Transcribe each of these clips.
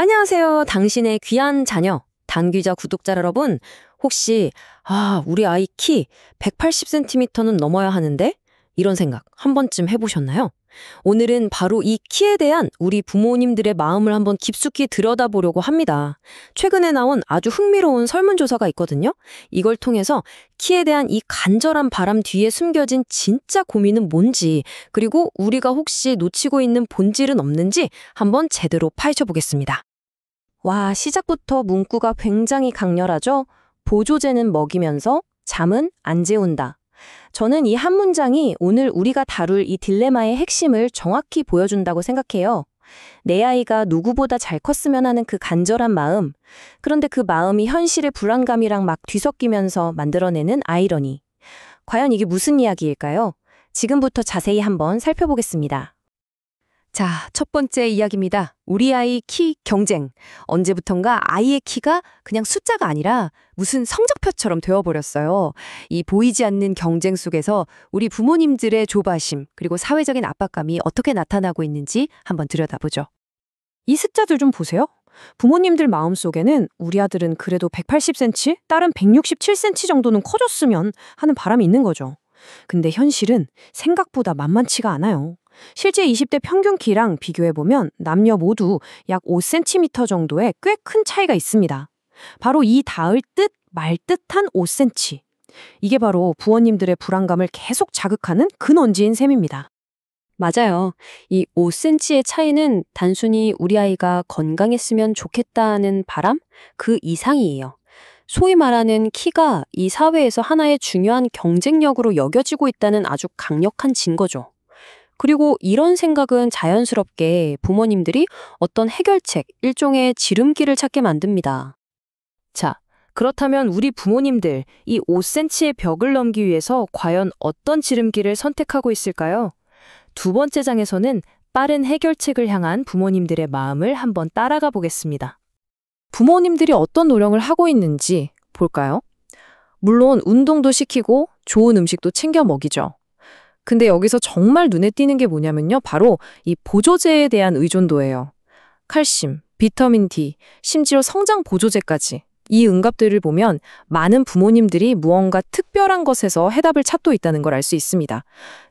안녕하세요. 당신의 귀한 자녀, 당귀자 구독자 여러분. 혹시, 우리 아이 키 180cm는 넘어야 하는데? 이런 생각 한 번쯤 해보셨나요? 오늘은 바로 이 키에 대한 우리 부모님들의 마음을 한번 깊숙이 들여다보려고 합니다. 최근에 나온 아주 흥미로운 설문조사가 있거든요. 이걸 통해서 키에 대한 이 간절한 바람 뒤에 숨겨진 진짜 고민은 뭔지, 그리고 우리가 혹시 놓치고 있는 본질은 없는지 한번 제대로 파헤쳐 보겠습니다. 와, 시작부터 문구가 굉장히 강렬하죠? 보조제는 먹이면서 잠은 안 재운다. 저는 이 한 문장이 오늘 우리가 다룰 이 딜레마의 핵심을 정확히 보여준다고 생각해요. 내 아이가 누구보다 잘 컸으면 하는 그 간절한 마음. 그런데 그 마음이 현실의 불안감이랑 막 뒤섞이면서 만들어내는 아이러니. 과연 이게 무슨 이야기일까요? 지금부터 자세히 한번 살펴보겠습니다. 자, 첫 번째 이야기입니다. 우리 아이 키 경쟁. 언제부턴가 아이의 키가 그냥 숫자가 아니라 무슨 성적표처럼 되어버렸어요. 이 보이지 않는 경쟁 속에서 우리 부모님들의 조바심, 그리고 사회적인 압박감이 어떻게 나타나고 있는지 한번 들여다보죠. 이 숫자들 좀 보세요. 부모님들 마음속에는 우리 아들은 그래도 180cm, 딸은 167cm 정도는 커졌으면 하는 바람이 있는 거죠. 근데 현실은 생각보다 만만치가 않아요. 실제 20대 평균 키랑 비교해보면 남녀 모두 약 5cm 정도의 꽤 큰 차이가 있습니다. 바로 이 닿을 듯 말 듯한 5cm. 이게 바로 부모님들의 불안감을 계속 자극하는 근원지인 셈입니다. 맞아요. 이 5cm의 차이는 단순히 우리 아이가 건강했으면 좋겠다는 바람? 그 이상이에요. 소위 말하는 키가 이 사회에서 하나의 중요한 경쟁력으로 여겨지고 있다는 아주 강력한 증거죠. 그리고 이런 생각은 자연스럽게 부모님들이 어떤 해결책, 일종의 지름길을 찾게 만듭니다. 자, 그렇다면 우리 부모님들, 이 5cm의 벽을 넘기 위해서 과연 어떤 지름길을 선택하고 있을까요? 두 번째 장에서는 빠른 해결책을 향한 부모님들의 마음을 한번 따라가 보겠습니다. 부모님들이 어떤 노력을 하고 있는지 볼까요? 물론 운동도 시키고 좋은 음식도 챙겨 먹이죠. 근데 여기서 정말 눈에 띄는 게 뭐냐면요. 바로 이 보조제에 대한 의존도예요. 칼슘, 비타민 D, 심지어 성장 보조제까지. 이 응답들을 보면 많은 부모님들이 무언가 특별한 것에서 해답을 찾고 있다는 걸 알 수 있습니다.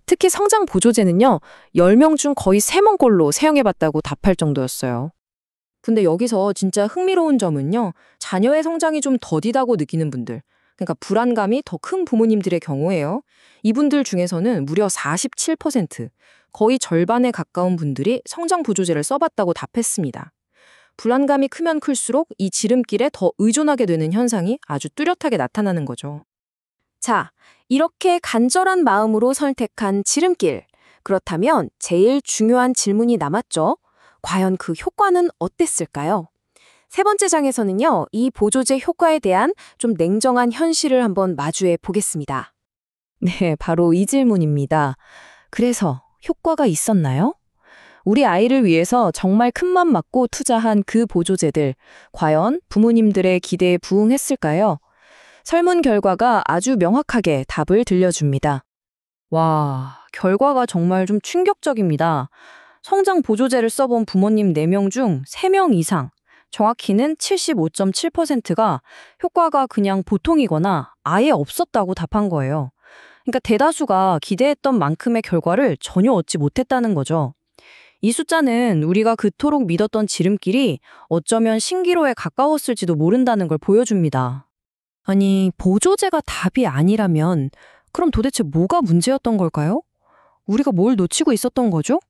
특히 성장 보조제는요. 10명 중 거의 3명 사용해봤다고 답할 정도였어요. 근데 여기서 진짜 흥미로운 점은요. 자녀의 성장이 좀 더디다고 느끼는 분들. 그러니까 불안감이 더 큰 부모님들의 경우에요. 이분들 중에서는 무려 47%, 거의 절반에 가까운 분들이 성장 보조제를 써봤다고 답했습니다. 불안감이 크면 클수록 이 지름길에 더 의존하게 되는 현상이 아주 뚜렷하게 나타나는 거죠. 자, 이렇게 간절한 마음으로 선택한 지름길. 그렇다면 제일 중요한 질문이 남았죠. 과연 그 효과는 어땠을까요? 세 번째 장에서는요, 이 보조제 효과에 대한 좀 냉정한 현실을 한번 마주해 보겠습니다. 네, 바로 이 질문입니다. 그래서 효과가 있었나요? 우리 아이를 위해서 정말 큰맘 먹고 투자한 그 보조제들, 과연 부모님들의 기대에 부응했을까요? 설문 결과가 아주 명확하게 답을 들려줍니다. 와, 결과가 정말 좀 충격적입니다. 성장 보조제를 써본 부모님 4명 중 3명 이상, 정확히는 75.7%가 효과가 그냥 보통이거나 아예 없었다고 답한 거예요. 그러니까 대다수가 기대했던 만큼의 결과를 전혀 얻지 못했다는 거죠. 이 숫자는 우리가 그토록 믿었던 지름길이 어쩌면 신기로에 가까웠을지도 모른다는 걸 보여줍니다. 아니, 보조제가 답이 아니라면 그럼 도대체 뭐가 문제였던 걸까요? 우리가 뭘 놓치고 있었던 거죠?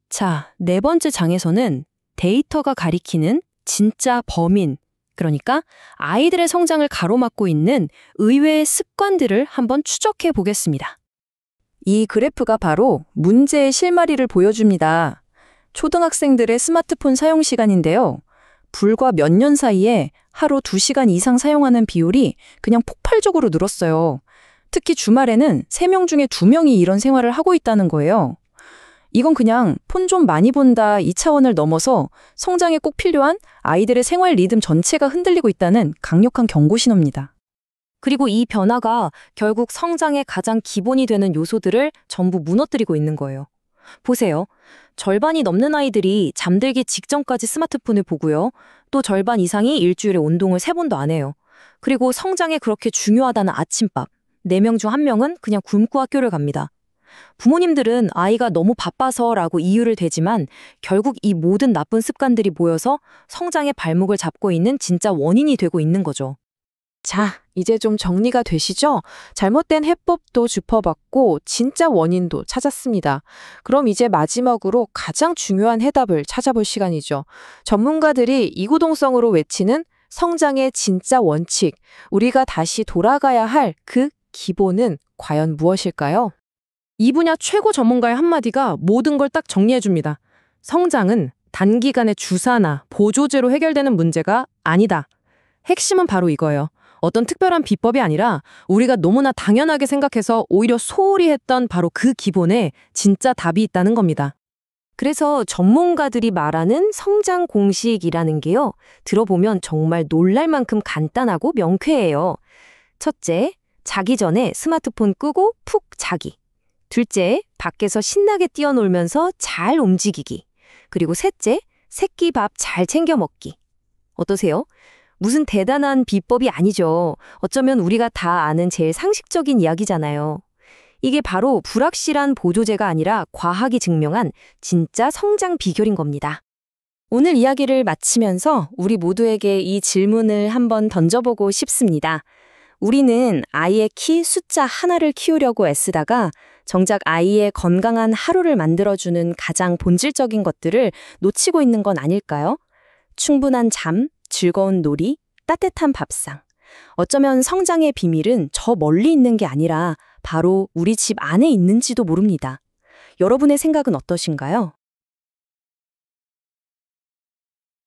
자, 네 번째 장에서는 데이터가 가리키는 진짜 범인, 그러니까 아이들의 성장을 가로막고 있는 의외의 습관들을 한번 추적해 보겠습니다. 이 그래프가 바로 문제의 실마리를 보여줍니다. 초등학생들의 스마트폰 사용 시간인데요. 불과 몇 년 사이에 하루 2시간 이상 사용하는 비율이 그냥 폭발적으로 늘었어요. 특히 주말에는 3명 중에 2명이 이런 생활을 하고 있다는 거예요. 이건 그냥 폰 좀 많이 본다 이 차원을 넘어서 성장에 꼭 필요한 아이들의 생활 리듬 전체가 흔들리고 있다는 강력한 경고 신호입니다. 그리고 이 변화가 결국 성장의 가장 기본이 되는 요소들을 전부 무너뜨리고 있는 거예요. 보세요. 절반이 넘는 아이들이 잠들기 직전까지 스마트폰을 보고요. 또 절반 이상이 일주일에 운동을 3번도 안 해요. 그리고 성장에 그렇게 중요하다는 아침밥. 4명 중 1명은 그냥 굶고 학교를 갑니다. 부모님들은 아이가 너무 바빠서라고 이유를 대지만 결국 이 모든 나쁜 습관들이 모여서 성장의 발목을 잡고 있는 진짜 원인이 되고 있는 거죠. 자, 이제 좀 정리가 되시죠? 잘못된 해법도 짚어봤고 진짜 원인도 찾았습니다. 그럼 이제 마지막으로 가장 중요한 해답을 찾아볼 시간이죠. 전문가들이 이구동성으로 외치는 성장의 진짜 원칙, 우리가 다시 돌아가야 할 그 기본은 과연 무엇일까요? 이 분야 최고 전문가의 한마디가 모든 걸 딱 정리해줍니다. 성장은 단기간에 주사나 보조제로 해결되는 문제가 아니다. 핵심은 바로 이거예요. 어떤 특별한 비법이 아니라 우리가 너무나 당연하게 생각해서 오히려 소홀히 했던 바로 그 기본에 진짜 답이 있다는 겁니다. 그래서 전문가들이 말하는 성장 공식이라는 게요. 들어보면 정말 놀랄 만큼 간단하고 명쾌해요. 첫째, 자기 전에 스마트폰 끄고 푹 자기. 둘째, 밖에서 신나게 뛰어놀면서 잘 움직이기. 그리고 셋째, 새끼 밥 잘 챙겨 먹기. 어떠세요? 무슨 대단한 비법이 아니죠. 어쩌면 우리가 다 아는 제일 상식적인 이야기잖아요. 이게 바로 불확실한 보조제가 아니라 과학이 증명한 진짜 성장 비결인 겁니다. 오늘 이야기를 마치면서 우리 모두에게 이 질문을 한번 던져보고 싶습니다. 우리는 아이의 키 숫자 하나를 키우려고 애쓰다가 정작 아이의 건강한 하루를 만들어주는 가장 본질적인 것들을 놓치고 있는 건 아닐까요? 충분한 잠, 즐거운 놀이, 따뜻한 밥상. 어쩌면 성장의 비밀은 저 멀리 있는 게 아니라 바로 우리 집 안에 있는지도 모릅니다. 여러분의 생각은 어떠신가요?